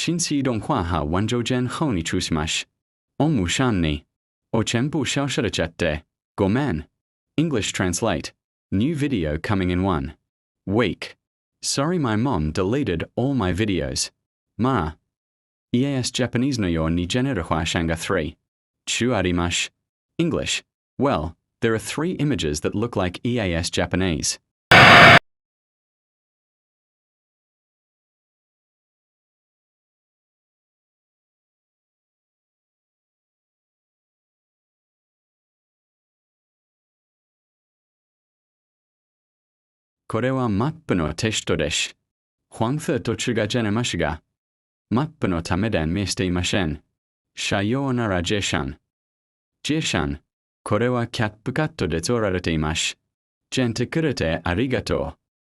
新しい動画はワンジョジェン放に中しまし。おむしゃんに。お全部消されちゃって。ごめん。English translate. New video coming in 1 week. Sorry my mom deleted all my videos. Ma. Eas Japanese no yo ni generahwa shanga 3. Chu arimash. English. Well, there are 3 images that look like Eas Japanese. これはマップのテストです。黄色途中がジェネますが、マップのためで見せていません。さようならジェシャン。ジェシャン、これはキャップカットで撮られています。ジェンてくれてありがとう。